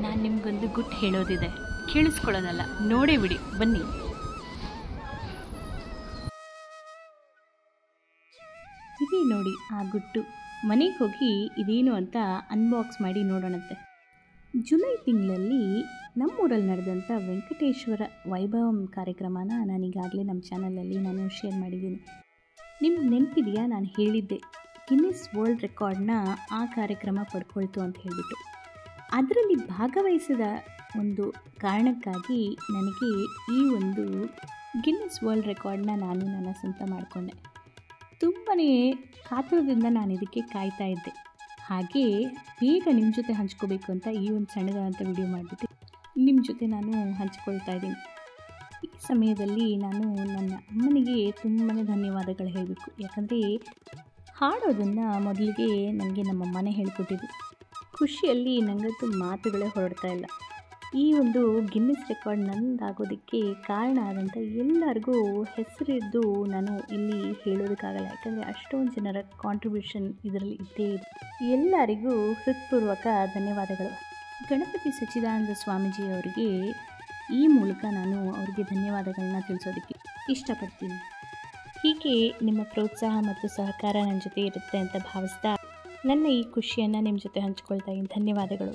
ನಾನು ನಿಮಗೊಂದು ಗುಟ್ಟು ಹೇಳೋದಿದೆ, ಕೇಳಿಸ್ಕೊಳ್ಳೋದಲ್ಲ, ನೋಡೇ ಬಿಡಿ, ಬನ್ನಿ. ಇದೇ ನೋಡಿ ಆ ಗುಟ್ಟು. ಮನೆಗೆ ಹೋಗಿ ಇದೇನು ಅಂತ ಅನ್ಬಾಕ್ಸ್ ಮಾಡಿ ನೋಡೋಣಂತೆ. ಜುಲೈ ತಿಂಗಳಲ್ಲಿ ನಮ್ಮೂರಲ್ಲಿ ನಡೆದಂಥ ವೆಂಕಟೇಶ್ವರ ವೈಭವಂ ಕಾರ್ಯಕ್ರಮನ ನಾನೀಗಾಗಲೇ ನಮ್ಮ ಚಾನಲಲ್ಲಿ ನಾನು ಶೇರ್ ಮಾಡಿದ್ದೀನಿ. ನಿಮ್ಗೆ ನೆನಪಿದೆಯಾ, ನಾನು ಹೇಳಿದ್ದೆ ಗಿನ್ನಿಸ್ ವರ್ಲ್ಡ್ ರೆಕಾರ್ಡ್ನ ಆ ಕಾರ್ಯಕ್ರಮ ಪಡ್ಕೊಳ್ತು ಅಂತ ಹೇಳಿಬಿಟ್ಟು. ಅದರಲ್ಲಿ ಭಾಗವಹಿಸಿದ ಒಂದು ಕಾರಣಕ್ಕಾಗಿ ನನಗೆ ಈ ಒಂದು ಗಿನ್ನಿಸ್ ವರ್ಲ್ಡ್ ರೆಕಾರ್ಡ್ನ ನಾನು ನನ್ನ ಸ್ವಂತ ಮಾಡಿಕೊಂಡೆ. ತುಂಬಾ ಕಾತುರದಿಂದ ನಾನು ಇದಕ್ಕೆ ಕಾಯ್ತಾ ಇದ್ದೆ. ಹಾಗೇ ಬೇಗ ನಿಮ್ಮ ಜೊತೆ ಹಂಚ್ಕೋಬೇಕು ಅಂತ ಈ ಒಂದು ಸಣ್ಣದಾದಂಥ ವಿಡಿಯೋ ಮಾಡಿಬಿಟ್ಟು ನಿಮ್ಮ ಜೊತೆ ನಾನು ಹಂಚ್ಕೊಳ್ತಾ ಇದ್ದೀನಿ. ಈ ಸಮಯದಲ್ಲಿ ನಾನು ನನ್ನ ಅಮ್ಮನಿಗೆ ತುಂಬಾ ಧನ್ಯವಾದಗಳು ಹೇಳಬೇಕು. ಯಾಕಂದರೆ ಹಾಡೋದನ್ನು ಮೊದಲಿಗೆ ನನಗೆ ನಮ್ಮಮ್ಮನೇ ಹೇಳಿಕೊಟ್ಟಿದ್ದು. ಖುಷಿಯಲ್ಲಿ ನನಗಂತೂ ಮಾತುಗಳೇ ಹೊರಡ್ತಾ ಇಲ್ಲ. ಈ ಒಂದು ಗಿನ್ನಿಸ್ ರೆಕಾರ್ಡ್ ನಂದಾಗೋದಕ್ಕೆ ಕಾರಣ ಆದಂಥ ಎಲ್ಲರಿಗೂ ಹೆಸರಿದ್ದು ನಾನು ಇಲ್ಲಿ ಹೇಳೋದಕ್ಕಾಗಲ್ಲ. ಯಾಕಂದರೆ ಅಷ್ಟೊಂದು ಜನರ ಕಾಂಟ್ರಿಬ್ಯೂಷನ್ ಇದರಲ್ಲಿ ಇದ್ದೇ ಇದೆ. ಎಲ್ಲರಿಗೂ ಹೃತ್ಪೂರ್ವಕ ಧನ್ಯವಾದಗಳು. ಗಣಪತಿ ಸಚ್ಚಿದಾನಂದ ಸ್ವಾಮೀಜಿ ಅವರಿಗೆ ಈ ಮೂಲಕ ನಾನು ಅವರಿಗೆ ಧನ್ಯವಾದಗಳನ್ನ ತಿಳಿಸೋದಕ್ಕೆ ಇಷ್ಟಪಡ್ತೀನಿ. ಹೀಗೆ ನಿಮ್ಮ ಪ್ರೋತ್ಸಾಹ ಮತ್ತು ಸಹಕಾರ ನನ್ನ ಜೊತೆ ಇರುತ್ತೆ ಅಂತ ಭಾವಿಸ್ತಾ ನನ್ನ ಈ ಖುಷಿಯನ್ನು ನಿಮ್ಮ ಜೊತೆ ಹಂಚ್ಕೊಳ್ತಾ ಇದ್ದೀನಿ. ಧನ್ಯವಾದಗಳು.